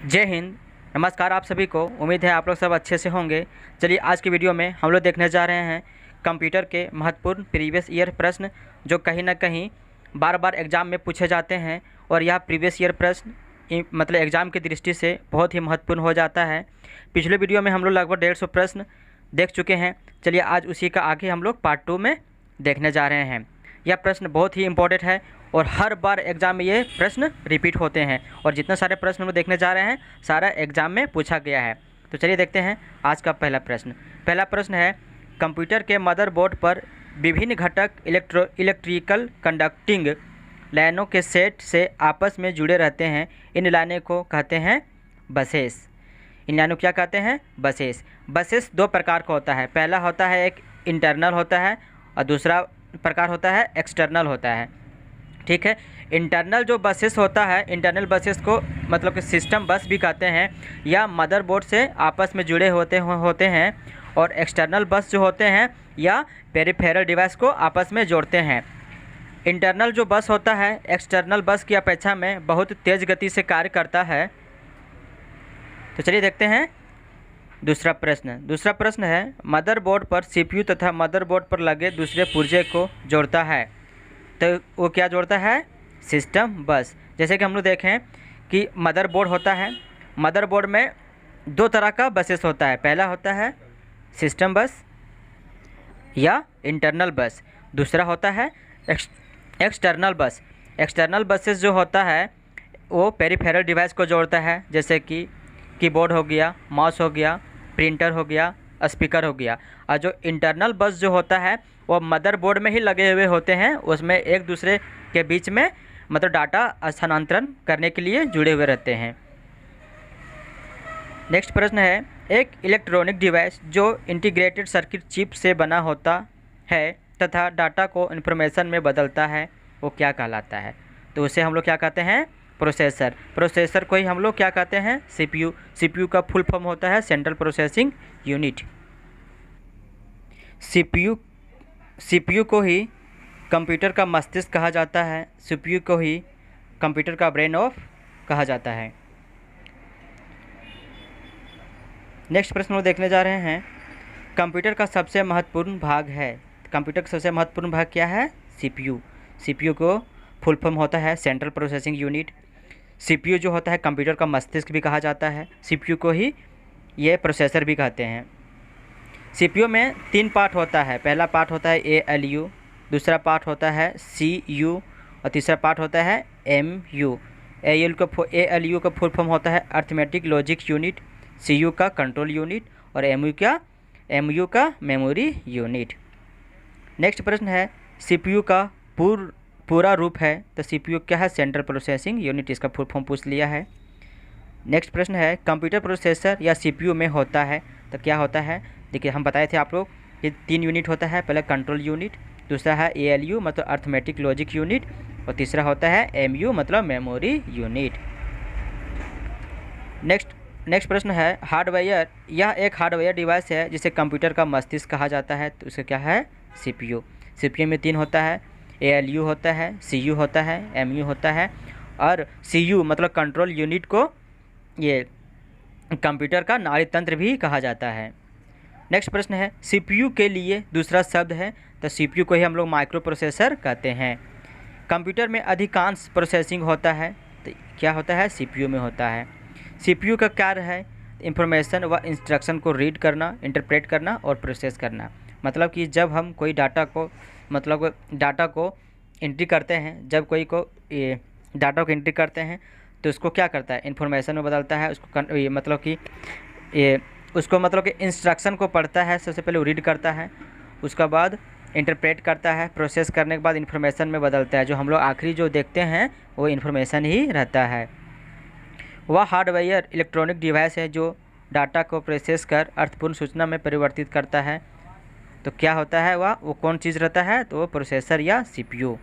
जय हिंद। नमस्कार आप सभी को। उम्मीद है आप लोग सब अच्छे से होंगे। चलिए आज की वीडियो में हम लोग देखने जा रहे हैं कंप्यूटर के महत्वपूर्ण प्रीवियस ईयर प्रश्न जो कहीं ना कहीं बार बार एग्ज़ाम में पूछे जाते हैं और यह प्रीवियस ईयर प्रश्न मतलब एग्ज़ाम की दृष्टि से बहुत ही महत्वपूर्ण हो जाता है। पिछले वीडियो में हम लोग लगभग 150 प्रश्न देख चुके हैं। चलिए आज उसी का आगे हम लोग पार्ट 2 में देखने जा रहे हैं। यह प्रश्न बहुत ही इम्पोर्टेंट है और हर बार एग्ज़ाम में ये प्रश्न रिपीट होते हैं और जितने सारे प्रश्न हम लोग देखने जा रहे हैं सारा एग्ज़ाम में पूछा गया है। तो चलिए देखते हैं आज का पहला प्रश्न। पहला प्रश्न है, कंप्यूटर के मदरबोर्ड पर विभिन्न घटक इलेक्ट्रिकल कंडक्टिंग लाइनों के सेट से आपस में जुड़े रहते हैं। इन लाइनों को कहते हैं बसेस। इन लाइनों को क्या कहते हैं? बसेस। बसेस दो प्रकार का होता है। पहला होता है एक इंटरनल होता है और दूसरा प्रकार होता है एक्सटर्नल होता है। ठीक है। इंटरनल जो बसेस होता है, इंटरनल बसेस को मतलब कि सिस्टम बस भी कहते हैं या मदरबोर्ड से आपस में जुड़े होते हैं। और एक्सटर्नल बस जो होते हैं या पेरिफेरल डिवाइस को आपस में जोड़ते हैं। इंटरनल जो बस होता है एक्सटर्नल बस की अपेक्षा में बहुत तेज़ गति से कार्य करता है। तो चलिए देखते हैं दूसरा प्रश्न। दूसरा प्रश्न है, मदरबोर्ड पर सीपीयू तथा मदरबोर्ड पर लगे दूसरे पुर्जे को जोड़ता है। तो वो क्या जोड़ता है? सिस्टम बस। जैसे कि हम लोग देखें कि मदरबोर्ड होता है, मदरबोर्ड में दो तरह का बसेस होता है। पहला होता है सिस्टम बस या इंटरनल बस, दूसरा होता है एक्सटर्नल बस। एक्सटर्नल बसेस जो होता है वो पेरिफेरल डिवाइस को जोड़ता है, जैसे कि कीबोर्ड हो गया, माउस हो गया, प्रिंटर हो गया, स्पीकर हो गया। और जो इंटरनल बस जो होता है वो मदरबोर्ड में ही लगे हुए होते हैं, उसमें एक दूसरे के बीच में मतलब डाटा स्थानांतरण करने के लिए जुड़े हुए रहते हैं। नेक्स्ट प्रश्न है, एक इलेक्ट्रॉनिक डिवाइस जो इंटीग्रेटेड सर्किट चिप से बना होता है तथा डाटा को इन्फॉर्मेशन में बदलता है, वो क्या कहलाता है? तो उसे हम लोग क्या कहते हैं? प्रोसेसर। प्रोसेसर को ही हम लोग क्या कहते हैं? सीपीयू। सीपीयू का फुल फॉर्म होता है सेंट्रल प्रोसेसिंग यूनिट। सीपीयू को ही कंप्यूटर का मस्तिष्क कहा जाता है। सीपीयू को ही कंप्यूटर का ब्रेन ऑफ कहा जाता है। नेक्स्ट प्रश्न हम देखने जा रहे हैं, कंप्यूटर का सबसे महत्वपूर्ण भाग है। कंप्यूटर का सबसे महत्वपूर्ण भाग क्या है? सीपीयू। सीपीयू को फुल फॉर्म होता है सेंट्रल प्रोसेसिंग यूनिट। सीपीयू जो होता है कंप्यूटर का मस्तिष्क भी कहा जाता है। सीपीयू को ही ये प्रोसेसर भी कहते हैं। सीपीयू में 3 पार्ट होता है। पहला पार्ट होता है एएलयू, दूसरा पार्ट होता है सीयू और तीसरा पार्ट होता है एमयू। एएलयू का फुल फॉर्म होता है अर्थमेटिक लॉजिक यूनिट, सीयू का कंट्रोल यूनिट और एमयू का मेमोरी यूनिट। नेक्स्ट प्रश्न है, सीपीयू का पूरा रूप है। तो सीपीयू क्या है? सेंट्रल प्रोसेसिंग यूनिट, इसका फुल फॉर्म पूछ लिया है। नेक्स्ट प्रश्न है, कंप्यूटर प्रोसेसर या सीपीयू में होता है तो क्या होता है? देखिए हम बताए थे आप लोग कि 3 यूनिट होता है। पहला कंट्रोल यूनिट, दूसरा है एएलयू मतलब अर्थमेटिक लॉजिक यूनिट और तीसरा होता है एमयू मतलब मेमोरी यूनिट। नेक्स्ट प्रश्न है, हार्डवेयर। यह एक हार्डवेयर डिवाइस है जिसे कंप्यूटर का मस्तिष्क कहा जाता है। तो उसका क्या है? सीपीयू। सीपीयू में 3 होता है, एएलयू होता है, सीयू होता है, एमयू होता है। और सीयू मतलब कंट्रोल यूनिट को ये कंप्यूटर का नाड़ी तंत्र भी कहा जाता है। नेक्स्ट प्रश्न है, सीपीयू के लिए दूसरा शब्द है। तो सीपीयू को ही हम लोग माइक्रो प्रोसेसर कहते हैं। कंप्यूटर में अधिकांश प्रोसेसिंग होता है तो क्या होता है? सीपीयू में होता है। सीपीयू का कार्य है इंफॉर्मेशन व इंस्ट्रक्शन को रीड करना, इंटरप्रेट करना और प्रोसेस करना। मतलब कि जब हम कोई डाटा को एंट्री करते हैं, जब कोई को ये डाटा को एंट्री करते हैं तो उसको क्या करता है? इन्फॉर्मेशन में बदलता है। उसको मतलब कि इंस्ट्रक्शन को पढ़ता है, सबसे पहले वो रीड करता है, उसका बाद इंटरप्रेट करता है, प्रोसेस करने के बाद इन्फॉर्मेशन में बदलता है। जो हम लोग आखिरी जो देखते हैं वो इन्फॉर्मेशन ही रहता है। वह हार्डवेयर इलेक्ट्रॉनिक डिवाइस है जो डाटा को प्रोसेस कर अर्थपूर्ण सूचना में परिवर्तित करता है। तो क्या होता है वो कौन चीज़ रहता है? तो वो प्रोसेसर या सीपीयू।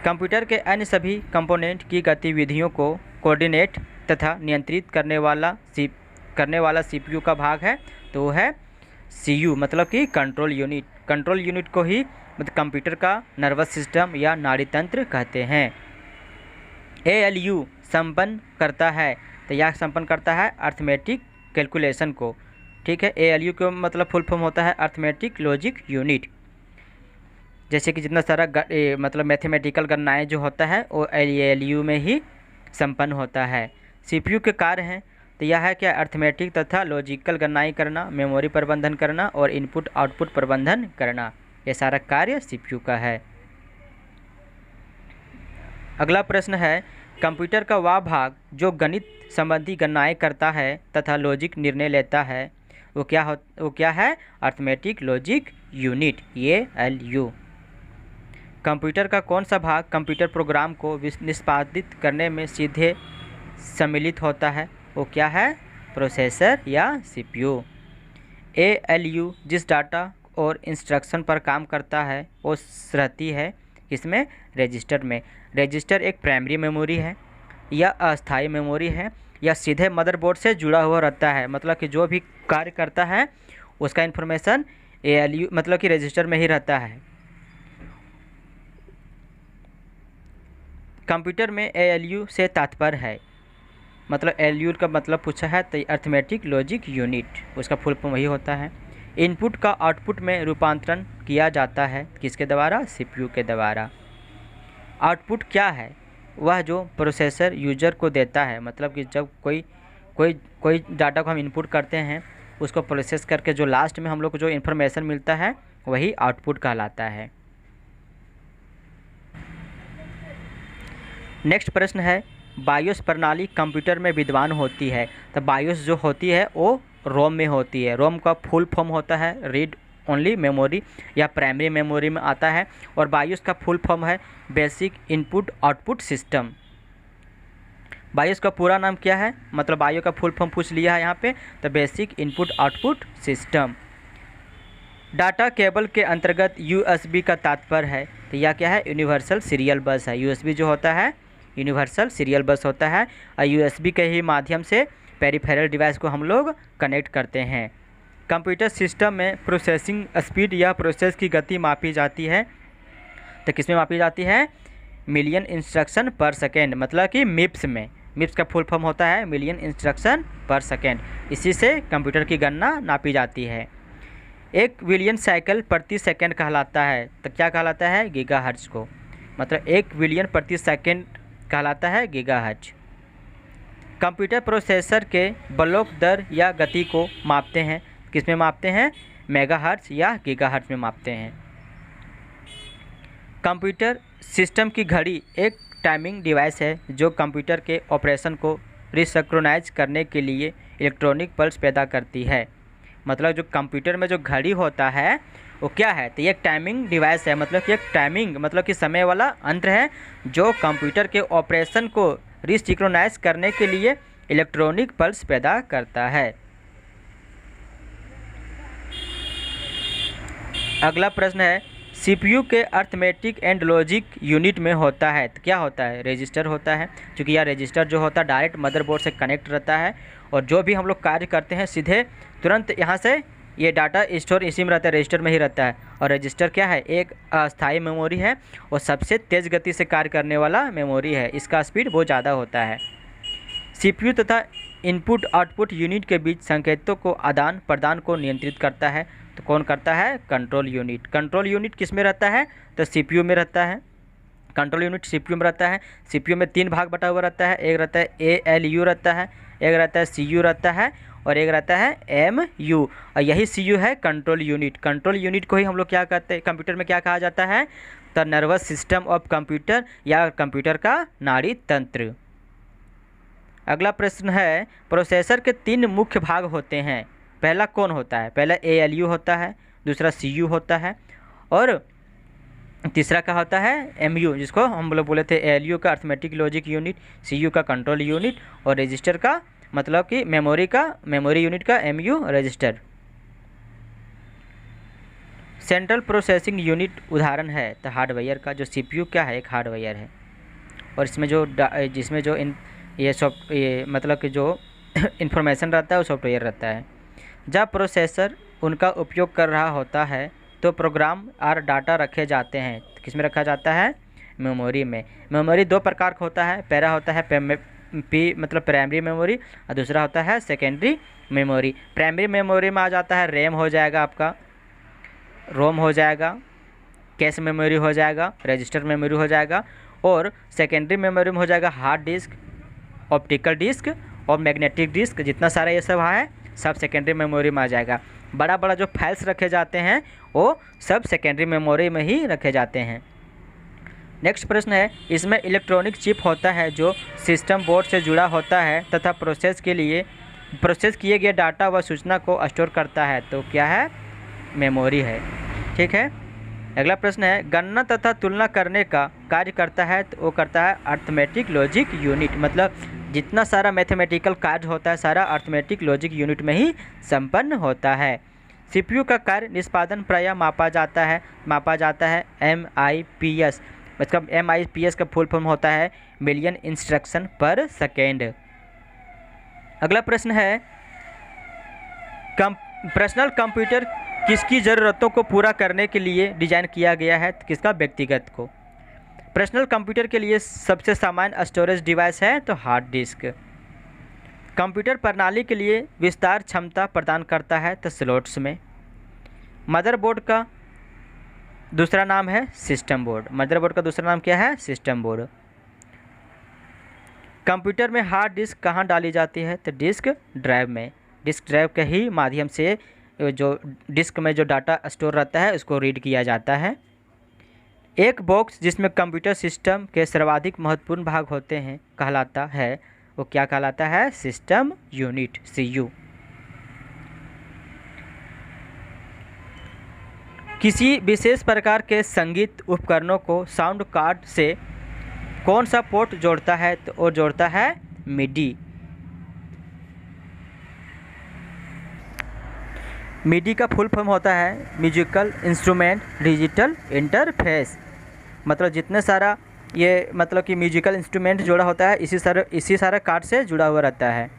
कंप्यूटर के अन्य सभी कंपोनेंट की गतिविधियों को कोऑर्डिनेट तथा नियंत्रित करने वाला सीपीयू का भाग है। तो वो है सीयू मतलब कि कंट्रोल यूनिट। कंट्रोल यूनिट को ही मतलब कंप्यूटर का नर्वस सिस्टम या नाड़ी तंत्र कहते हैं। एएलयू संपन्न करता है तो यह संपन्न करता है अर्थमेटिक कैलकुलेशन को। ठीक है, ALU का मतलब फुल फॉर्म होता है अर्थमेटिक लॉजिक यूनिट। जैसे कि जितना सारा मतलब मैथमेटिकल गणनाएँ जो होता है वो ALU में ही संपन्न होता है। CPU के कार्य हैं तो यह है क्या, अर्थमेटिक तथा लॉजिकल गणनाएँ करना, मेमोरी प्रबंधन करना और इनपुट आउटपुट प्रबंधन करना, ये सारा कार्य CPU का है। अगला प्रश्न है, कंप्यूटर का वह भाग जो गणित संबंधी गणनाएँ करता है तथा लॉजिक निर्णय लेता है वो क्या है, arithmetic logic unit, ALU। Computer का कौन सा भाग कंप्यूटर प्रोग्राम को निष्पादित करने में सीधे सम्मिलित होता है, वो क्या है, प्रोसेसर या CPU। ALU जिस डाटा और इंस्ट्रक्शन पर काम करता है वो रहती है इसमें रजिस्टर में। रजिस्टर एक प्राइमरी मेमोरी है या अस्थायी मेमोरी है या सीधे मदरबोर्ड से जुड़ा हुआ रहता है, मतलब कि जो भी कार्य करता है उसका इन्फॉर्मेशन ALU मतलब कि रजिस्टर में ही रहता है। कंप्यूटर में ALU से तात्पर्य है, मतलब ALU का मतलब पूछा है तो अर्थमेटिक लॉजिक यूनिट, उसका फुल फॉर्म वही होता है। इनपुट का आउटपुट में रूपांतरण किया जाता है किसके द्वारा, CPU के द्वारा। आउटपुट क्या है, वह जो प्रोसेसर यूजर को देता है, मतलब कि जब कोई डाटा को हम इनपुट करते हैं उसको प्रोसेस करके जो लास्ट में हम लोग को जो इन्फॉर्मेशन मिलता है वही आउटपुट कहलाता है। नेक्स्ट प्रश्न है, बायोस प्रणाली कंप्यूटर में विद्यमान होती है तो बायोस जो होती है वो रोम में होती है। रोम का फुल फॉर्म होता है रीड ओनली मेमोरी या प्राइमरी मेमोरी में आता है, और बायोस का फुल फॉर्म है basic input output system. BIOS का पूरा नाम क्या है, मतलब बायो का फुल फॉर्म पूछ लिया है यहाँ पे, तो basic input output system. Data cable के अंतर्गत USB का तात्पर्य है तो यह क्या है, यूनिवर्सल सीरियल बस है। USB जो होता है यूनिवर्सल सीरियल बस होता है, और USB के ही माध्यम से पेरिफेरल डिवाइस को हम लोग कनेक्ट करते हैं। कंप्यूटर सिस्टम में प्रोसेसिंग स्पीड या प्रोसेस की गति मापी जाती है तो किस में मापी जाती है, मिलियन इंस्ट्रक्शन पर सेकेंड, मतलब कि MIPS में। MIPS का फुल फॉर्म होता है मिलियन इंस्ट्रक्शन पर सेकेंड, इसी से कंप्यूटर की गणना नापी जाती है। 1 बिलियन साइकिल प्रति सेकंड कहलाता है तो क्या कहलाता है, गीगाहर्ट्ज को, मतलब 1 बिलियन प्रति सेकंड कहलाता है गीगाहर्ट्ज। कंप्यूटर प्रोसेसर के ब्लॉक दर या गति को मापते हैं, किस में मापते हैं, मेगाहर्ट्ज या गीगाहर्ट्ज में मापते हैं। कंप्यूटर सिस्टम की घड़ी एक टाइमिंग डिवाइस है जो कंप्यूटर के ऑपरेशन को रिसिंक्रोनाइज करने के लिए इलेक्ट्रॉनिक पल्स पैदा करती है। मतलब जो कंप्यूटर में जो घड़ी होता है वो क्या है, तो ये एक टाइमिंग डिवाइस है, मतलब कि एक टाइमिंग मतलब कि समय वाला यंत्र है जो कंप्यूटर के ऑपरेशन को रिसिंक्रोनाइज करने के लिए इलेक्ट्रॉनिक पल्स पैदा करता है। अगला प्रश्न है, CPU के अर्थमेटिक एंड लॉजिक यूनिट में होता है तो क्या होता है, रजिस्टर होता है, क्योंकि यह रजिस्टर जो होता है डायरेक्ट मदरबोर्ड से कनेक्ट रहता है और जो भी हम लोग कार्य करते हैं सीधे तुरंत यहाँ से ये डाटा स्टोर इसी में रहता है, रजिस्टर में ही रहता है। और रजिस्टर क्या है, एक अस्थायी मेमोरी है और सबसे तेज़ गति से कार्य करने वाला मेमोरी है, इसका स्पीड बहुत ज़्यादा होता है। CPU तथा इनपुट आउटपुट यूनिट के बीच संकेतों को आदान प्रदान को नियंत्रित करता है तो कौन करता है, कंट्रोल यूनिट। कंट्रोल यूनिट किस में रहता है, तो CPU में रहता है। कंट्रोल यूनिट CPU में रहता है। CPU में 3 भाग बटा हुआ रहता है, एक रहता है ALU रहता है, एक रहता है CU रहता है और एक रहता है MU, और यही CU है कंट्रोल यूनिट। कंट्रोल यूनिट को ही हम लोग क्या कहते हैं, कंप्यूटर में क्या कहा जाता है, तो नर्वस सिस्टम ऑफ कंप्यूटर या कंप्यूटर का नाड़ी तंत्र। अगला प्रश्न है, प्रोसेसर के 3 मुख्य भाग होते हैं, पहला कौन होता है, पहला ALU होता है, दूसरा CU होता है और तीसरा क्या होता है, MU, जिसको हम लोग बोले थे ALU का अर्थमेटिक लॉजिक यूनिट, CU का कंट्रोल यूनिट और रजिस्टर का मतलब कि मेमोरी यूनिट का MU register. Central processing unit उदाहरण है तो हार्डवेयर का, जो CPU क्या है, एक हार्डवेयर है और जिसमें जो ये मतलब कि जो इन्फॉर्मेशन रहता है वो सॉफ्टवेयर रहता है। जब प्रोसेसर उनका उपयोग कर रहा होता है तो प्रोग्राम और डाटा रखे जाते हैं, किस में रखा जाता है, मेमोरी में। मेमोरी 2 प्रकार का होता है, पहला होता है मतलब प्राइमरी मेमोरी और दूसरा होता है सेकेंडरी मेमोरी। प्राइमरी मेमोरी में आ जाता है रैम हो जाएगा, आपका रोम हो जाएगा, कैश मेमोरी हो जाएगा, रजिस्टर मेमोरी हो जाएगा, और सेकेंडरी मेमोरी में हो जाएगा हार्ड डिस्क, ऑप्टिकल डिस्क और मैग्नेटिक डिस्क। जितना सारा ये सब है सब सेकेंडरी मेमोरी में आ जाएगा। बड़ा बड़ा जो फाइल्स रखे जाते हैं वो सब सेकेंडरी मेमोरी में ही रखे जाते हैं। नेक्स्ट प्रश्न है, इसमें इलेक्ट्रॉनिक चिप होता है जो सिस्टम बोर्ड से जुड़ा होता है तथा प्रोसेस किए गए डाटा व सूचना को स्टोर करता है, तो क्या है? मेमोरी है। ठीक है। अगला प्रश्न है, गणना तथा तुलना करने का कार्य करता है तो वो करता है अर्थमेटिक लॉजिक यूनिट। मतलब जितना सारा मैथमेटिकल कार्य होता है सारा अर्थमेटिक लॉजिक यूनिट में ही संपन्न होता है। सीपीयू का कार्य निष्पादन प्रायः मापा जाता है MIPS। मतलब MIPS का फुल फॉर्म होता है मिलियन इंस्ट्रक्शन पर सेकेंड। अगला प्रश्न है, पर्सनल कंप्यूटर किसकी ज़रूरतों को पूरा करने के लिए डिज़ाइन किया गया है? किसका? व्यक्तिगत को। पर्सनल कंप्यूटर के लिए सबसे सामान्य स्टोरेज डिवाइस है तो हार्ड डिस्क। कंप्यूटर प्रणाली के लिए विस्तार क्षमता प्रदान करता है तो स्लॉट्स में। मदरबोर्ड का दूसरा नाम है सिस्टम बोर्ड। मदरबोर्ड का दूसरा नाम क्या है? System board. कंप्यूटर में हार्ड डिस्क कहाँ डाली जाती है? तो डिस्क ड्राइव में। डिस्क ड्राइव के ही माध्यम से जो डिस्क में जो डाटा स्टोर रहता है उसको रीड किया जाता है। एक बॉक्स जिसमें कंप्यूटर सिस्टम के सर्वाधिक महत्वपूर्ण भाग होते हैं कहलाता है, वो क्या कहलाता है? System unit, CU। किसी विशेष प्रकार के संगीत उपकरणों को साउंड कार्ड से कौन सा पोर्ट जोड़ता है? तो वो जोड़ता है मिडी। मिडी का फुल फॉर्म होता है म्यूजिकल इंस्ट्रूमेंट डिजिटल इंटरफेस। मतलब जितने सारा ये मतलब कि म्यूजिकल इंस्ट्रूमेंट जोड़ा होता है इसी सारा कार्ड से जुड़ा हुआ रहता है।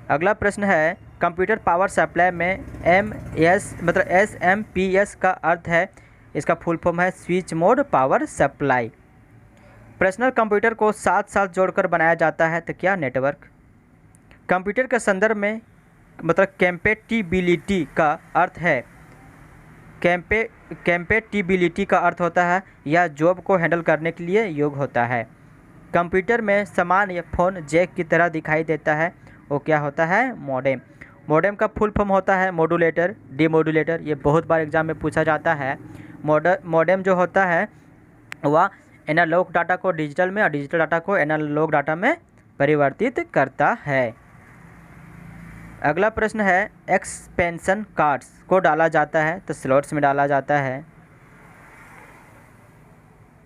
अगला प्रश्न है, कंप्यूटर पावर सप्लाई में SMPS का अर्थ है, इसका फुल फॉर्म है switch mode power supply. Personal computer को साथ साथ जोड़कर बनाया जाता है तो क्या? नेटवर्क। कंप्यूटर के संदर्भ में मतलब कैपेटिबिलिटी का अर्थ है कैपेटिबिलिटी का अर्थ होता है यह जॉब को हैंडल करने के लिए योग्य होता है। कंप्यूटर में समान या फ़ोन जैक की तरह दिखाई देता है, वो क्या होता है? मॉडेम। मॉडेम का फुल फॉर्म होता है मॉड्यूलेटर डीमॉड्यूलेटर। ये बहुत बार एग्जाम में पूछा जाता है। मॉडेम जो होता है वह एनालॉग डाटा को डिजिटल में और डिजिटल डाटा को एनालॉग डाटा में परिवर्तित करता है। अगला प्रश्न है, एक्सपेंशन कार्ड्स को डाला जाता है तो स्लॉट्स में डाला जाता है।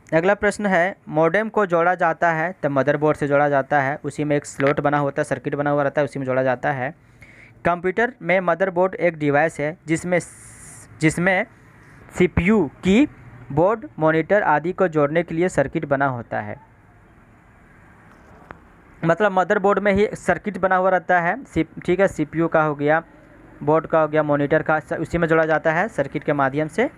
अगला प्रश्न है, मॉडेम को जोड़ा जाता है तो मदरबोर्ड से जोड़ा जाता है, उसी में एक स्लॉट बना होता है, सर्किट बना हुआ रहता है, उसी में जोड़ा जाता है। कंप्यूटर में मदरबोर्ड एक डिवाइस है जिसमें CPU की बोर्ड मॉनिटर आदि को जोड़ने के लिए सर्किट बना होता है। मतलब मदरबोर्ड में ही सर्किट बना हुआ रहता है। ठीक है, CPU का हो गया, बोर्ड का हो गया, मॉनिटर का, उसी में जोड़ा जाता है सर्किट के माध्यम से।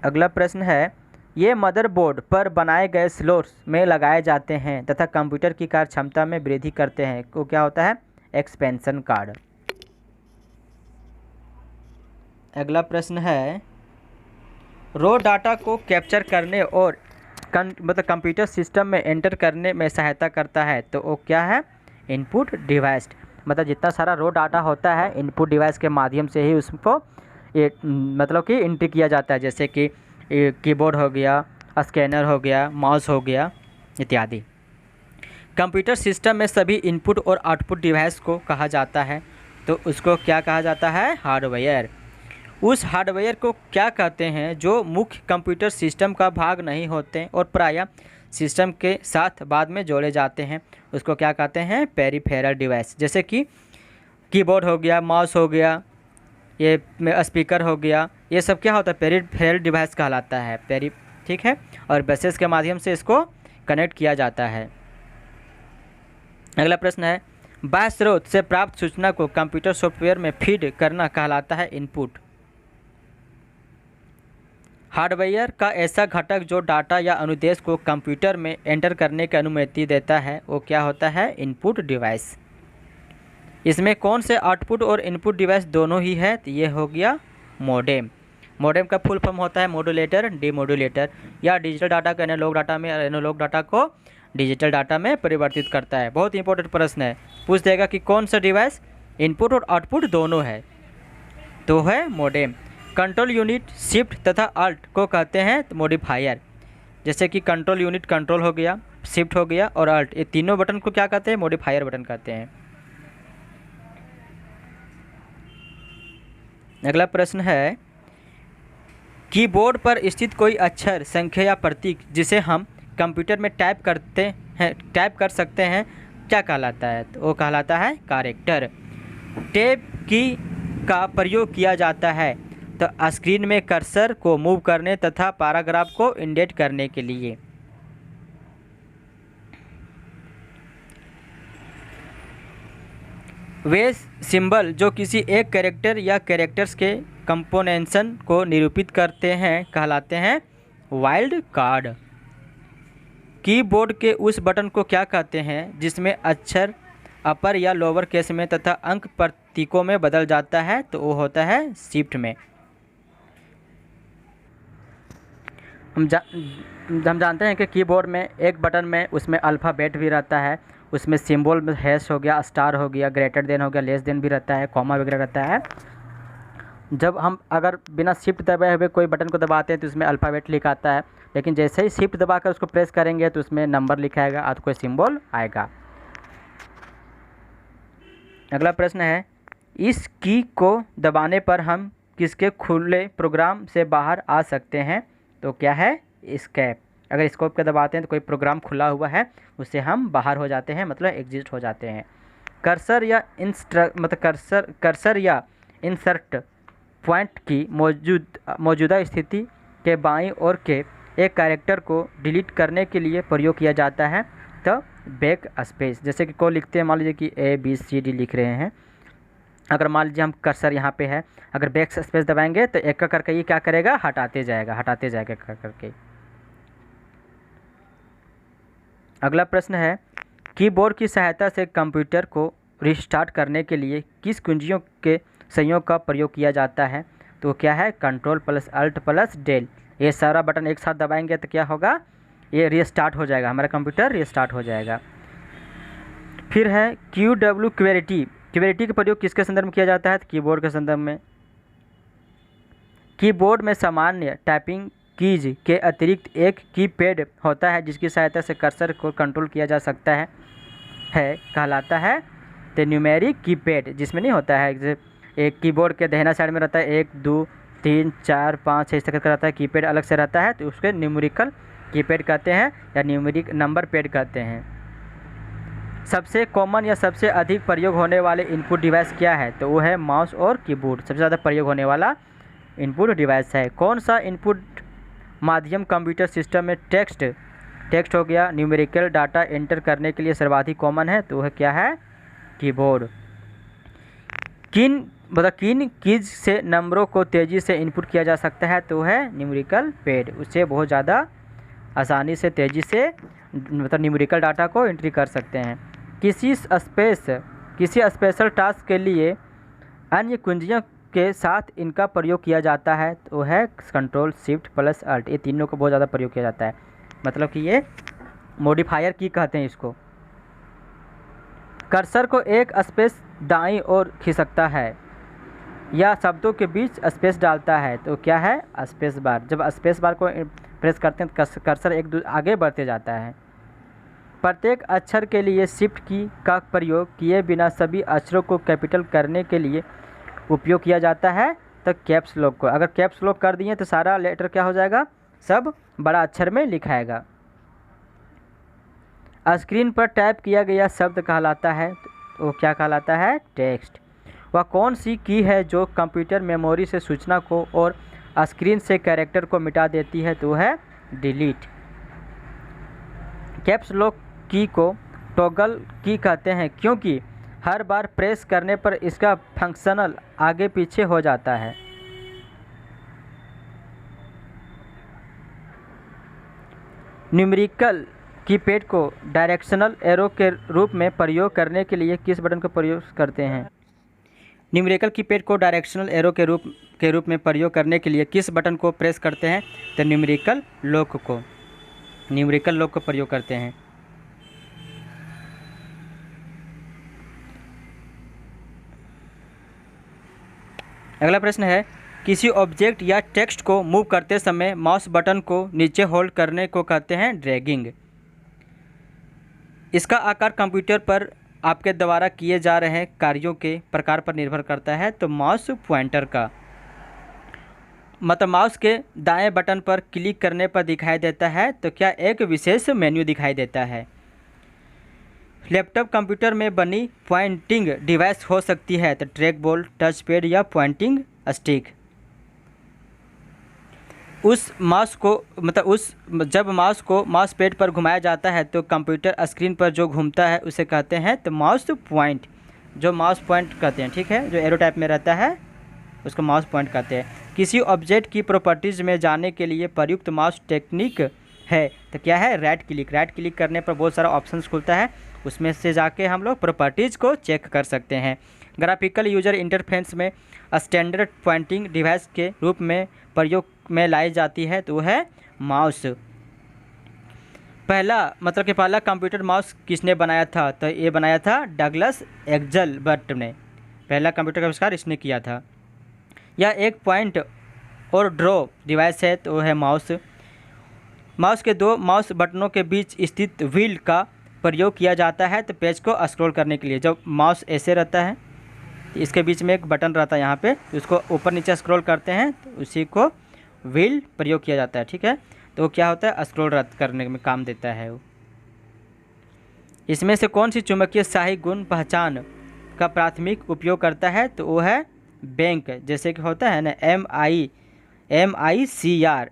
अगला प्रश्न है, ये मदरबोर्ड पर बनाए गए स्लॉट्स में लगाए जाते हैं तथा कंप्यूटर की कार्य क्षमता में वृद्धि करते हैं, वो क्या होता है? Expansion card. अगला प्रश्न है, रॉ डाटा को कैप्चर करने और मतलब कंप्यूटर सिस्टम में एंटर करने में सहायता करता है, तो वो क्या है? Input device. मतलब जितना सारा रॉ डाटा होता है इनपुट डिवाइस के माध्यम से ही उसको मतलब कि एंट्री किया जाता है, जैसे कि कीबोर्ड हो गया, स्कैनर हो गया, माउस हो गया इत्यादि। कंप्यूटर सिस्टम में सभी इनपुट और आउटपुट डिवाइस को कहा जाता है, तो उसको क्या कहा जाता है? हार्डवेयर। उस हार्डवेयर को क्या कहते हैं जो मुख्य कंप्यूटर सिस्टम का भाग नहीं होते और प्रायः सिस्टम के साथ बाद में जोड़े जाते हैं, उसको क्या कहते हैं? Peripheral device. जैसे कि कीबोर्ड हो गया, माउस हो गया, ये स्पीकर हो गया, ये सब क्या होता है? पेरिफेरल डिवाइस कहलाता है। ठीक है, और बसेस के माध्यम से इसको कनेक्ट किया जाता है। अगला प्रश्न है, बाह्य स्रोत से प्राप्त सूचना को कंप्यूटर सॉफ्टवेयर में फीड करना कहलाता है इनपुट। हार्डवेयर का ऐसा घटक जो डाटा या अनुदेश को कंप्यूटर में एंटर करने की अनुमति देता है वो क्या होता है? Input device. इसमें कौन से आउटपुट और इनपुट डिवाइस दोनों ही है? तो ये हो गया मॉडेम। मॉडेम का फुल फॉर्म होता है मॉड्यूलेटर, डीमॉड्यूलेटर, या डिजिटल डाटा को एनालॉग डाटा में, एनालॉग डाटा को डिजिटल डाटा में परिवर्तित करता है। बहुत इंपॉर्टेंट प्रश्न है, पूछ देगा कि कौन सा डिवाइस इनपुट और आउटपुट दोनों है, तो है मॉडेम। कंट्रोल यूनिट, शिफ्ट तथा अल्ट को कहते हैं मॉडिफायर। जैसे कि कंट्रोल यूनिट कंट्रोल हो गया, शिफ्ट हो गया और अल्ट, ये तीनों बटन को क्या कहते हैं? मॉडिफायर बटन कहते हैं। अगला प्रश्न है, कीबोर्ड पर स्थित कोई अक्षर, संख्या या प्रतीक जिसे हम कंप्यूटर में टाइप कर सकते हैं क्या कहलाता है? तो वो कहलाता है कैरेक्टर। टैब की का प्रयोग किया जाता है तो स्क्रीन में कर्सर को मूव करने तथा पैराग्राफ को इंडेंट करने के लिए। वे सिंबल जो किसी एक कैरेक्टर या कैरेक्टर्स के कंपोनेंशन को निरूपित करते हैं कहलाते हैं वाइल्ड कार्ड। कीबोर्ड के उस बटन को क्या कहते हैं जिसमें अक्षर अपर या लोअर केस में तथा अंक प्रतीकों में बदल जाता है? तो वो होता है शिफ्ट में। हम जानते हैं कि कीबोर्ड में एक बटन में उसमें अल्फ़ाबेट भी रहता है, उसमें सिंबल में हैश हो गया, स्टार हो गया, ग्रेटर देन हो गया, लेस देन भी रहता है, कॉमा वगैरह रहता है। जब हम अगर बिना शिफ्ट दबाए हुए कोई बटन को दबाते हैं तो उसमें अल्फ़ाबेट लिखा आता है, लेकिन जैसे ही शिफ्ट दबाकर उसको प्रेस करेंगे तो उसमें नंबर लिखा आएगा, आज कोई सिंबल आएगा। अगला प्रश्न है, इस की को दबाने पर हम किसके खुले प्रोग्राम से बाहर आ सकते हैं? तो क्या है? एस्केप। अगर स्कोप के दबाते हैं तो कोई प्रोग्राम खुला हुआ है उससे हम बाहर हो जाते हैं, मतलब एग्जिस्ट हो जाते हैं। कर्सर या कर्सर या इंसर्ट पॉइंट की मौजूदा स्थिति के बाईं ओर के एक कैरेक्टर को डिलीट करने के लिए प्रयोग किया जाता है तो बैक स्पेस। जैसे कि को लिखते हैं, मान लीजिए कि ABCD लिख रहे हैं, अगर मान लीजिए हम कर्सर यहाँ पे है, अगर बैक स्पेस दबाएंगे तो एक का करके ये क्या करेगा? हटाते जाएगा करके। अगला प्रश्न है, कीबोर्ड की सहायता से कंप्यूटर को रिस्टार्ट करने के लिए किस कुंजियों के संयोग का प्रयोग किया जाता है? तो क्या है? Control plus alt plus del. ये सारा बटन एक साथ दबाएंगे तो क्या होगा? ये रीस्टार्ट हो जाएगा, हमारा कंप्यूटर रीस्टार्ट हो जाएगा। फिर है QW क्वेरिटी का प्रयोग किसके संदर्भ में किया जाता है? तो कीबोर्ड के संदर्भ में। कीबोर्ड में सामान्य टाइपिंग कीज के अतिरिक्त एक कीपैड होता है जिसकी सहायता से कर्सर को कंट्रोल किया जा सकता है कहलाता है तो न्यूमेरिक कीपैड। जिसमें नहीं होता है, जैसे एक कीबोर्ड के दाहिना साइड में रहता है 1 2 3 4 5 6 तक रहता है, कीपैड अलग से रहता है तो उसके न्यूमेरिकल कीपैड कहते हैं या न्यूमेरिक नंबर पैड कहते हैं। सबसे कॉमन या सबसे अधिक प्रयोग होने वाले इनपुट डिवाइस क्या है? तो वो है माउस और कीबोर्ड, सबसे ज़्यादा प्रयोग होने वाला इनपुट डिवाइस है। कौन सा इनपुट माध्यम कंप्यूटर सिस्टम में टेक्स्ट हो गया, न्यूमेरिकल डाटा एंटर करने के लिए सर्वाधिक कॉमन है? तो वह क्या है? कीबोर्ड। किन कीज से नंबरों को तेज़ी से इनपुट किया जा सकता है? तो है न्यूमेरिकल पैड, उससे बहुत ज़्यादा आसानी से तेज़ी से न्यूमेरिकल डाटा को एंट्री कर सकते हैं। किसी स्पेशल टास्क के लिए अन्य कुंजियों के साथ इनका प्रयोग किया जाता है तो है कंट्रोल शिफ्ट प्लस अल्ट। ये तीनों को बहुत ज़्यादा प्रयोग किया जाता है, मतलब कि ये मॉडिफायर की कहते हैं इसको। कर्सर को एक स्पेस दाईं ओर खिसकता है या शब्दों के बीच स्पेस डालता है तो क्या है? Space bar. जब स्पेस बार को प्रेस करते हैं तो कर्सर एक आगे बढ़ते जाता है। प्रत्येक अक्षर के लिए शिफ्ट की का प्रयोग किए बिना सभी अक्षरों को कैपिटल करने के लिए उपयोग किया जाता है तो कैप्स लॉक को। अगर कैप्स लॉक कर दिए तो सारा लेटर क्या हो जाएगा? सब बड़ा अक्षर में लिखाएगा। स्क्रीन पर टाइप किया गया शब्द कहलाता है तो क्या कहलाता है? टेक्स्ट। वह कौन सी की है जो कंप्यूटर मेमोरी से सूचना को और स्क्रीन से कैरेक्टर को मिटा देती है? तो है डिलीट। कैप्स लॉक की को टॉगल की कहते हैं क्योंकि हर बार प्रेस करने पर इसका फंक्शनल आगे पीछे हो जाता है। न्यूमेरिकल कीपैड को डायरेक्शनल एरो के रूप में प्रयोग करने के लिए किस बटन का प्रयोग करते हैं? न्यूमेरिकल कीपैड को डायरेक्शनल एरो के रूप में प्रयोग करने के लिए किस बटन को प्रेस करते हैं? तो न्यूमेरिकल लॉक को प्रयोग करते हैं। अगला प्रश्न है, किसी ऑब्जेक्ट या टेक्स्ट को मूव करते समय माउस बटन को नीचे होल्ड करने को कहते हैं ड्रैगिंग। इसका आकार कंप्यूटर पर आपके द्वारा किए जा रहे कार्यों के प्रकार पर निर्भर करता है। तो माउस पॉइंटर का मतलब माउस के दाएं बटन पर क्लिक करने पर दिखाई देता है तो क्या एक विशेष मेन्यू दिखाई देता है। लैपटॉप कंप्यूटर में बनी पॉइंटिंग डिवाइस हो सकती है तो ट्रैक बॉल, टच पैड या पॉइंटिंग स्टिक। जब माउस को माउस पैड पर घुमाया जाता है तो कंप्यूटर स्क्रीन पर जो घूमता है उसे कहते हैं तो माउस पॉइंट कहते हैं, ठीक है, जो एरो टाइप में रहता है उसको माउस पॉइंट कहते हैं। किसी ऑब्जेक्ट की प्रॉपर्टीज़ में जाने के लिए प्रयुक्त माउस टेक्निक है तो क्या है? राइट क्लिक करने पर बहुत सारा ऑप्शंस खुलता है, उसमें से जाके हम लोग प्रॉपर्टीज़ को चेक कर सकते हैं। ग्राफिकल यूजर इंटरफेस में स्टैंडर्ड पॉइंटिंग डिवाइस के रूप में प्रयोग में लाई जाती है तो है माउस। पहला कंप्यूटर माउस किसने बनाया था? तो ये बनाया था डगलस एग्जलबर्ट ने। पहला कंप्यूटर का आविष्कार इसने किया था। यह एक पॉइंट और ड्रॉ डिवाइस है तो है माउस। माउस के दो माउस बटनों के बीच स्थित व्हील का प्रयोग किया जाता है तो पेज को स्क्रॉल करने के लिए। जब माउस ऐसे रहता है तो इसके बीच में एक बटन रहता है यहाँ पे, उसको ऊपर नीचे स्क्रॉल करते हैं तो उसी को व्हील प्रयोग किया जाता है, ठीक है। तो क्या होता है? स्क्रॉल रद्द करने में काम देता है वो। इसमें से कौन सी चुंबकीय शाही गुण पहचान का प्राथमिक उपयोग करता है? तो वो है बैंक। जैसे कि होता है ना MICR,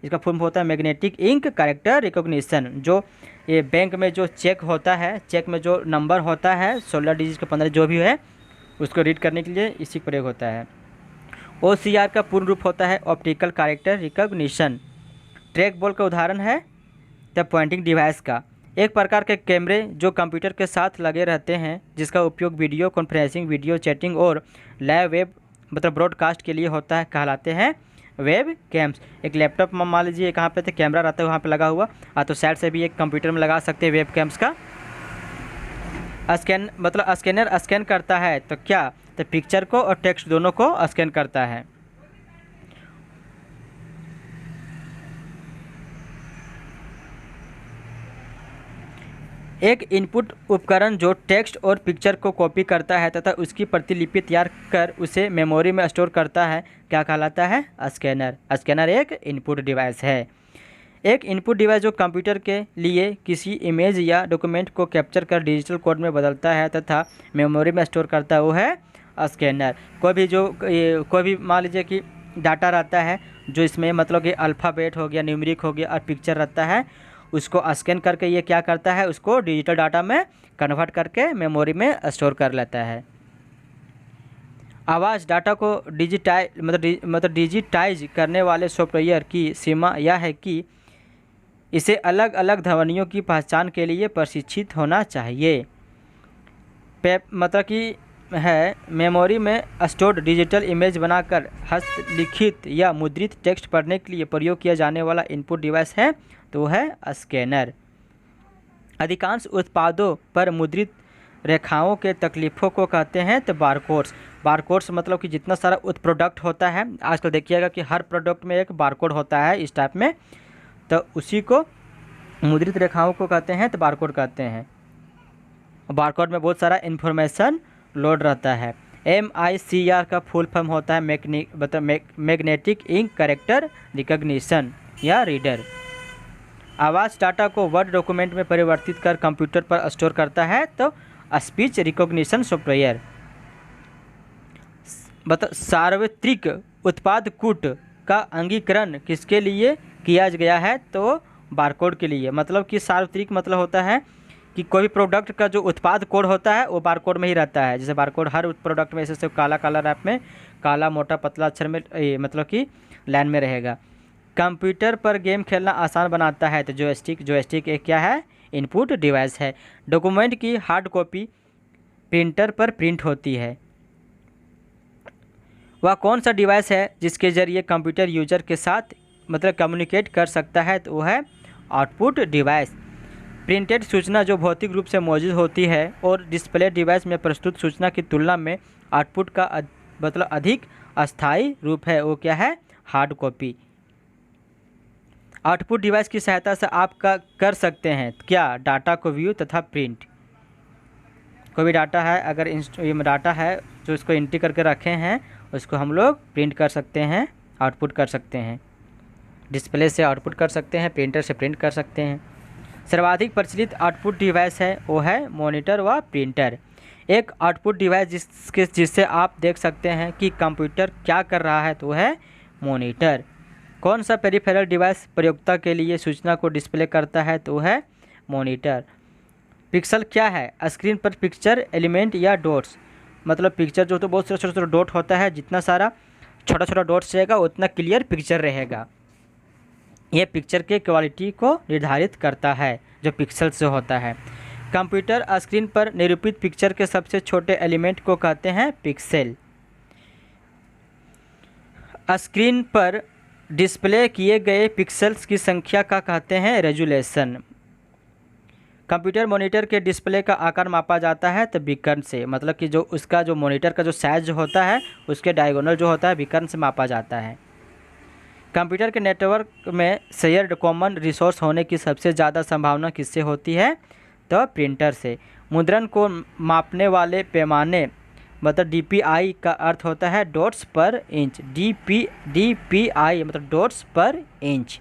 इसका फुल होता है मैग्नेटिक इंक कैरेक्टर रिकॉग्निशन। जो ये बैंक में जो चेक होता है, चेक में जो नंबर होता है 16 डिजिट का 15 जो भी है उसको रीड करने के लिए इसी प्रयोग होता है। OCR का पूर्ण रूप होता है optical character recognition. Track ball का उदाहरण है द पॉइंटिंग डिवाइस का। एक प्रकार के कैमरे जो कंप्यूटर के साथ लगे रहते हैं जिसका उपयोग वीडियो कॉन्फ्रेंसिंग, वीडियो चैटिंग और लाइव वेब ब्रॉडकास्ट के लिए होता है कहलाते हैं वेब कैम्स। एक लैपटॉप में मान लीजिए कहाँ पे तो कैमरा रहता है वहाँ पे लगा हुआ, तो साइड से भी एक कंप्यूटर में लगा सकते हैं वेब कैम्स का। स्कैनर स्कैन करता है तो क्या? तो पिक्चर को और टेक्स्ट दोनों को स्कैन करता है। एक इनपुट उपकरण जो टेक्स्ट और पिक्चर को कॉपी करता है तथा उसकी प्रतिलिपि तैयार कर उसे मेमोरी में स्टोर करता है क्या कहलाता है? स्कैनर एक इनपुट डिवाइस है। एक इनपुट डिवाइस जो कंप्यूटर के लिए किसी इमेज या डॉक्यूमेंट को कैप्चर कर डिजिटल कोड में बदलता है तथा मेमोरी में स्टोर करता है वो है स्कैनर। कोई भी मान लीजिए कि डाटा रहता है जो इसमें मतलब कि अल्फ़ाबेट हो गया, न्यूमेरिक हो गया और पिक्चर रहता है, उसको स्कैन करके ये क्या करता है? उसको डिजिटल डाटा में कन्वर्ट करके मेमोरी में स्टोर कर लेता है। आवाज़ डाटा को डिजिटाइज करने वाले सॉफ्टवेयर की सीमा यह है कि इसे अलग अलग ध्वनियों की पहचान के लिए प्रशिक्षित होना चाहिए। मतलब कि है मेमोरी में स्टोर्ड डिजिटल इमेज बनाकर हस्तलिखित या मुद्रित टेक्स्ट पढ़ने के लिए प्रयोग किया जाने वाला इनपुट डिवाइस है तो है स्कैनर। अधिकांश उत्पादों पर मुद्रित रेखाओं के तकलीफ़ों को कहते हैं तो बारकोड्स मतलब कि जितना सारा प्रोडक्ट होता है आजकल देखिएगा कि हर प्रोडक्ट में एक बारकोड होता है इस टाइप में, तो उसी को मुद्रित रेखाओं को कहते हैं तो बारकोड कहते हैं। बारकोड में बहुत सारा इन्फॉर्मेशन लोड रहता है। MICR का फुल फॉर्म होता है मैग्नेटिक इंक कैरेक्टर रिकॉग्निशन या रीडर। आवाज़ डाटा को वर्ड डॉक्यूमेंट में परिवर्तित कर कंप्यूटर पर स्टोर करता है तो स्पीच रिकॉग्निशन सॉफ्टवेयर। सार्वत्रिक उत्पाद कूट का अंगीकरण किसके लिए किया गया है? तो बारकोड के लिए। मतलब कि सार्वत्रिक मतलब होता है कि कोई भी प्रोडक्ट का जो उत्पाद कोड होता है वो बारकोड में ही रहता है। जैसे बारकोड हर प्रोडक्ट में ऐसे काला काला रैप में काला मोटा पतला अक्षर में मतलब कि लाइन में रहेगा। कंप्यूटर पर गेम खेलना आसान बनाता है तो जॉयस्टिक एक क्या है, इनपुट डिवाइस है। डॉक्यूमेंट की हार्ड कॉपी प्रिंटर पर प्रिंट होती है। वह कौन सा डिवाइस है जिसके ज़रिए कंप्यूटर यूजर के साथ मतलब कम्युनिकेट कर सकता है तो वह है आउटपुट डिवाइस। प्रिंटेड सूचना जो भौतिक रूप से मौजूद होती है और डिस्प्ले डिवाइस में प्रस्तुत सूचना की तुलना में आउटपुट का मतलब अधिक अस्थायी रूप है, वो क्या है, हार्ड कॉपी। आउटपुट डिवाइस की सहायता से आप कर सकते हैं क्या, डाटा को व्यू तथा प्रिंट। कोई भी डाटा है, अगर डाटा है जो इसको एंट्री करके रखे हैं उसको हम लोग प्रिंट कर सकते हैं, आउटपुट कर सकते हैं। डिस्प्ले से आउटपुट कर सकते हैं, प्रिंटर से प्रिंट कर सकते हैं। सर्वाधिक प्रचलित आउटपुट डिवाइस है वो है मॉनिटर व प्रिंटर। एक आउटपुट डिवाइस जिससे आप देख सकते हैं कि कंप्यूटर क्या कर रहा है तो है मॉनिटर। कौन सा पेरिफेरल डिवाइस प्रयोक्ता के लिए सूचना को डिस्प्ले करता है तो है मॉनिटर। पिक्सल क्या है, स्क्रीन पर पिक्चर एलिमेंट या डॉट्स। मतलब पिक्चर जो तो बहुत सारा छोटा छोटा डॉट होता है, जितना सारा छोटा छोटा डॉट्स रहेगा उतना क्लियर पिक्चर रहेगा। ये पिक्चर के क्वालिटी को निर्धारित करता है जो पिक्सल से होता है। कंप्यूटर स्क्रीन पर निरूपित पिक्चर के सबसे छोटे एलिमेंट को कहते हैं पिक्सेल। स्क्रीन पर डिस्प्ले किए गए पिक्सेल्स की संख्या का कहते हैं रेजोल्यूशन। कंप्यूटर मॉनिटर के डिस्प्ले का आकार मापा जाता है तो बीकर्न से, मतलब कि जो उसका जो मॉनिटर का जो साइज होता है उसके डायगोनल जो होता है बीकर्न से मापा जाता है। कंप्यूटर के नेटवर्क में शेयर्ड कॉमन रिसोर्स होने की सबसे ज़्यादा संभावना किससे होती है तो प्रिंटर से। मुद्रण को मापने वाले पैमाने मतलब DPI का अर्थ होता है डॉट्स पर इंच। DPI मतलब डॉट्स पर इंच।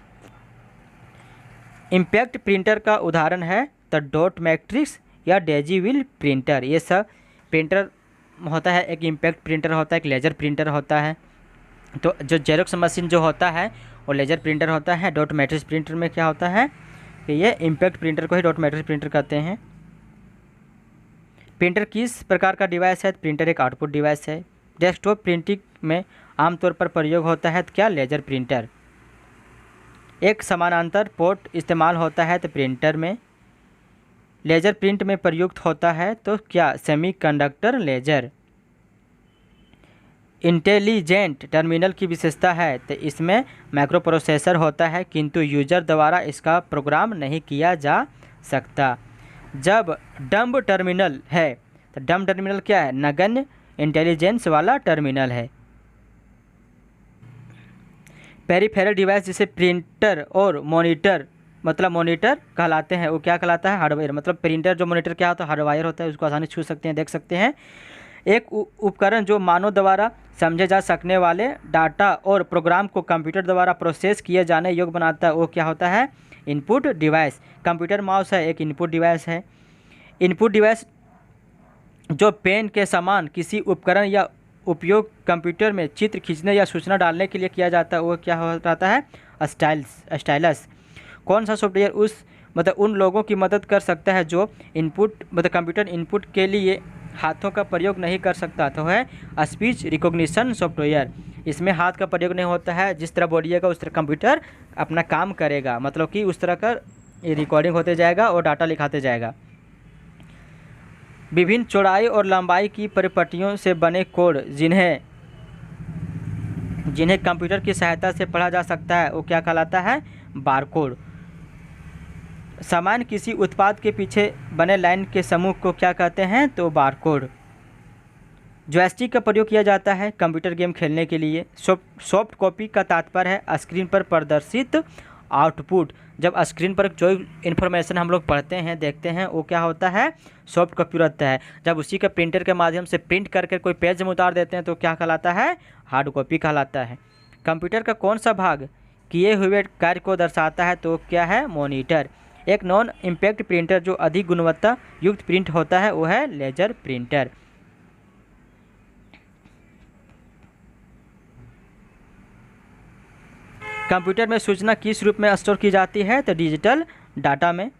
इम्पैक्ट प्रिंटर का उदाहरण है तो डॉट मैट्रिक्स या डेजीविल प्रिंटर। ये सब प्रिंटर होता है, एक इम्पैक्ट प्रिंटर होता है, एक लेजर प्रिंटर होता है। तो जो जेरोक्स मशीन जो होता है वो लेजर प्रिंटर होता है। डॉट मैट्रिक्स प्रिंटर में क्या होता है कि ये इम्पैक्ट प्रिंटर को ही डॉट मैट्रिक्स प्रिंटर कहते हैं। प्रिंटर किस प्रकार का डिवाइस है, प्रिंटर एक आउटपुट डिवाइस है। डेस्कटॉप प्रिंटिंग में आमतौर पर प्रयोग होता है तो क्या, लेजर प्रिंटर। एक समानांतर पोर्ट इस्तेमाल होता है तो प्रिंटर में। लेजर प्रिंट में प्रयुक्त होता है तो क्या, सेमीकंडक्टर लेजर। इंटेलिजेंट टर्मिनल की विशेषता है तो इसमें माइक्रो प्रोसेसर होता है किंतु यूजर द्वारा इसका प्रोग्राम नहीं किया जा सकता। जब डम्ब टर्मिनल है तो डम्ब टर्मिनल क्या है, नगण्य इंटेलिजेंस वाला टर्मिनल है। पेरिफेरल डिवाइस जिसे प्रिंटर और मॉनिटर मतलब मॉनिटर कहलाते हैं वो क्या कहलाता है, हार्डवेयर। मतलब प्रिंटर जो मॉनिटर क्या होता है, हार्डवायर होता है, उसको आसानी छू सकते हैं, देख सकते हैं। एक उपकरण जो मानव द्वारा समझे जा सकने वाले डाटा और प्रोग्राम को कंप्यूटर द्वारा प्रोसेस किए जाने योग्य बनाता है वो क्या होता है, इनपुट डिवाइस। कंप्यूटर माउस है एक इनपुट डिवाइस है। इनपुट डिवाइस जो पेन के समान किसी उपकरण या उपयोग कंप्यूटर में चित्र खींचने या सूचना डालने के लिए किया जाता है वो क्या होता है, स्टाइलस। कौन सा सॉफ्टवेयर उन लोगों की मदद कर सकता है जो इनपुट मतलब कंप्यूटर इनपुट के लिए हाथों का प्रयोग नहीं कर सकता तो है स्पीच रिकॉग्निशन सॉफ्टवेयर। इसमें हाथ का प्रयोग नहीं होता है, जिस तरह बोलिएगा उस तरह कंप्यूटर अपना काम करेगा, मतलब कि उस तरह का रिकॉर्डिंग होते जाएगा और डाटा लिखाते जाएगा। विभिन्न चौड़ाई और लंबाई की परिपट्टियों से बने कोड जिन्हें कंप्यूटर की सहायता से पढ़ा जा सकता है वो क्या कहलाता है, बारकोड। सामान्य किसी उत्पाद के पीछे बने लाइन के समूह को क्या कहते हैं तो बारकोड। जॉयस्टिक का प्रयोग किया जाता है कंप्यूटर गेम खेलने के लिए। सॉफ्ट कॉपी का तात्पर्य है स्क्रीन पर प्रदर्शित आउटपुट। जब स्क्रीन पर जो इन्फॉर्मेशन हम लोग पढ़ते हैं देखते हैं वो क्या होता है, सॉफ्ट कॉपी रहता है। जब उसी का प्रिंटर के माध्यम से प्रिंट करके कोई पेज में उतार देते हैं तो क्या कहलाता है, हार्ड कॉपी कहलाता है। कंप्यूटर का कौन सा भाग किए हुए कार्य को दर्शाता है तो क्या है, मॉनिटर। एक नॉन इम्पैक्ट प्रिंटर जो अधिक गुणवत्ता युक्त प्रिंट होता है वो है लेजर प्रिंटर। कंप्यूटर में सूचना किस रूप में स्टोर की जाती है तो डिजिटल डाटा में।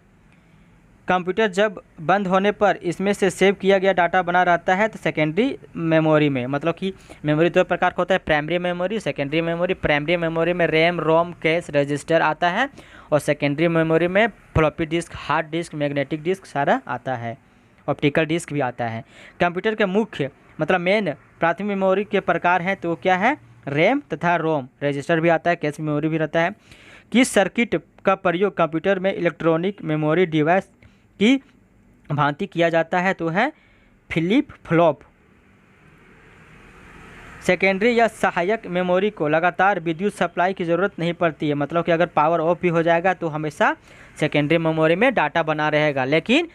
कंप्यूटर जब बंद होने पर इसमें से सेव किया गया डाटा बना रहता है तो सेकेंडरी मेमोरी में। मतलब कि मेमोरी दो प्रकार का होता है, primary memory, secondary memory. Primary memory में रैम, रोम, कैश, रजिस्टर आता है और सेकेंडरी मेमोरी में floppy disk, hard disk, magnetic disk सारा आता है, ऑप्टिकल डिस्क भी आता है। कंप्यूटर के मुख्य मतलब मेन प्राथमिक मेमोरी के प्रकार हैं तो क्या है, रैम तथा रोम। रजिस्टर भी आता है, कैश मेमोरी भी रहता है। किस सर्किट का प्रयोग कंप्यूटर में इलेक्ट्रॉनिक मेमोरी डिवाइस की भांति किया जाता है तो है फ्लिप फ्लॉप। सेकेंडरी या सहायक मेमोरी को लगातार विद्युत सप्लाई की ज़रूरत नहीं पड़ती है। मतलब कि अगर पावर ऑफ भी हो जाएगा तो हमेशा सेकेंडरी मेमोरी में डाटा बना रहेगा, लेकिन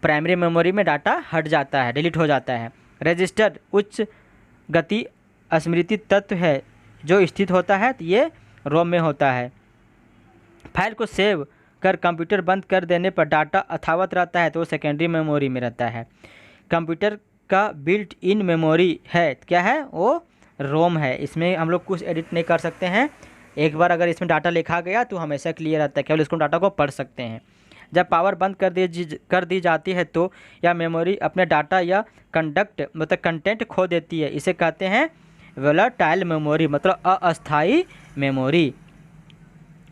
प्राइमरी मेमोरी में डाटा हट जाता है, डिलीट हो जाता है। रजिस्टर उच्च गति स्मृति तत्व है जो स्थित होता है तो ये रोम में होता है। फाइल को सेव कर कंप्यूटर बंद कर देने पर डाटा यथावत रहता है तो सेकेंडरी मेमोरी में रहता है। कंप्यूटर का बिल्ट इन मेमोरी है, क्या है वो, रोम है। इसमें हम लोग कुछ एडिट नहीं कर सकते हैं। एक बार अगर इसमें डाटा लिखा गया तो हमेशा क्लियर रहता है, केवल इसको डाटा को पढ़ सकते हैं। जब पावर बंद कर दी जाती है तो यह मेमोरी अपने डाटा या कंटेंट खो देती है। इसे कहते हैं वोलेटाइल मेमोरी, मतलब अस्थायी मेमोरी।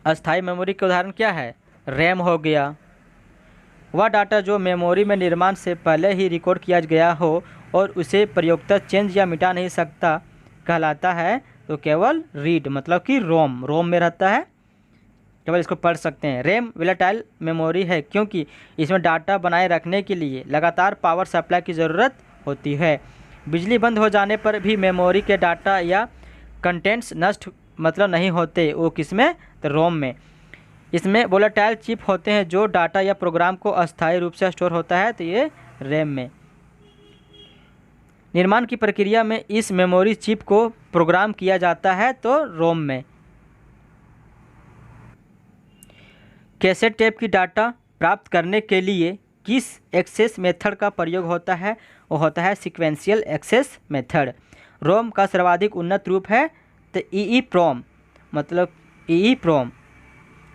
अस्थायी मेमोरी के उदाहरण क्या है, रैम हो गया। वह डाटा जो मेमोरी में निर्माण से पहले ही रिकॉर्ड किया गया हो और उसे प्रयोक्ता चेंज या मिटा नहीं सकता कहलाता है तो केवल रीड, मतलब कि रोम में रहता है, केवल इसको पढ़ सकते हैं। रैम वोलेटाइल मेमोरी है क्योंकि इसमें डाटा बनाए रखने के लिए लगातार पावर सप्लाई की ज़रूरत होती है। बिजली बंद हो जाने पर भी मेमोरी के डाटा या कंटेंट्स नष्ट मतलब नहीं होते, वो किसमें, तो रोम में। इसमें वोलेटाइल चिप होते हैं जो डाटा या प्रोग्राम को अस्थायी रूप से स्टोर होता है तो ये रैम में। निर्माण की प्रक्रिया में इस मेमोरी चिप को प्रोग्राम किया जाता है तो रोम में। कैसेट टेप की डाटा प्राप्त करने के लिए किस एक्सेस मेथड का प्रयोग होता है, वो होता है सीक्वेंशियल एक्सेस मेथड। रोम का सर्वाधिक उन्नत रूप है तो EEPROM, मतलब EEPROM।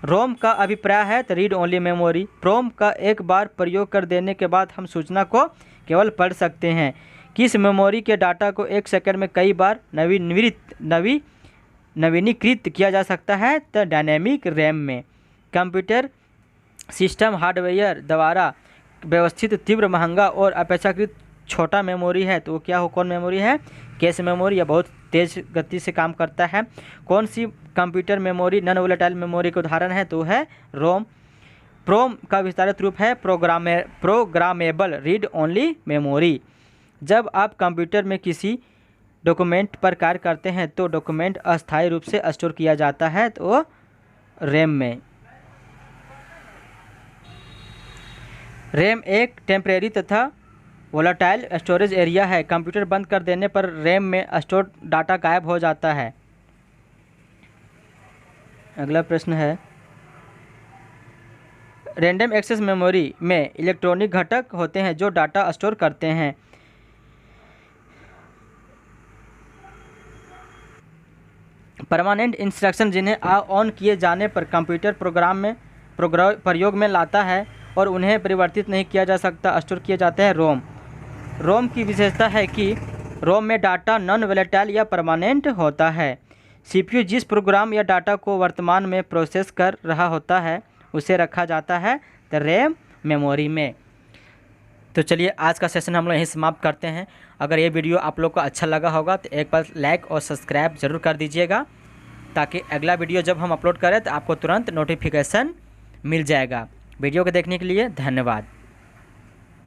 रोम का अभिप्राय है तो रीड ओनली मेमोरी। प्रोम का एक बार प्रयोग कर देने के बाद हम सूचना को केवल पढ़ सकते हैं। किस मेमोरी के डाटा को एक सेकंड में कई बार नवीनीकृत किया जा सकता है तो डायनेमिक रैम में। कंप्यूटर सिस्टम हार्डवेयर द्वारा व्यवस्थित तीव्र महंगा और अपेक्षाकृत छोटा मेमोरी है तो क्या हो, कौन मेमोरी है, कैश मेमोरी, या बहुत तेज़ गति से काम करता है। कौन सी computer memory non volatile memory का उदाहरण है तो है रोम। प्रोम का विस्तारित रूप है प्रोग्रामेबल रीड ओनली मेमोरी। जब आप कंप्यूटर में किसी डॉक्यूमेंट पर कार्य करते हैं तो डॉक्यूमेंट अस्थायी रूप से स्टोर किया जाता है तो रैम में। रैम एक टेम्परेरी तथा वोलेटाइल स्टोरेज एरिया है। कंप्यूटर बंद कर देने पर रैम में स्टोर डाटा गायब हो जाता है। अगला प्रश्न है, रैंडम एक्सेस मेमोरी में इलेक्ट्रॉनिक घटक होते हैं जो डाटा स्टोर करते हैं। परमानेंट इंस्ट्रक्शन जिन्हें ऑन किए जाने पर कंप्यूटर प्रोग्राम में प्रयोग में लाता है और उन्हें परिवर्तित नहीं किया जा सकता, स्टोर किए जाते हैं रोम। रोम की विशेषता है कि रोम में डाटा नॉन वोलेटाइल या परमानेंट होता है। सीपीयू जिस प्रोग्राम या डाटा को वर्तमान में प्रोसेस कर रहा होता है उसे रखा जाता है तो रैम मेमोरी में। तो चलिए आज का सेशन हम लोग यहीं समाप्त करते हैं। अगर ये वीडियो आप लोग को अच्छा लगा होगा तो एक बार लाइक और सब्सक्राइब ज़रूर कर दीजिएगा ताकि अगला वीडियो जब हम अपलोड करें तो आपको तुरंत नोटिफिकेशन मिल जाएगा। वीडियो को देखने के लिए धन्यवाद।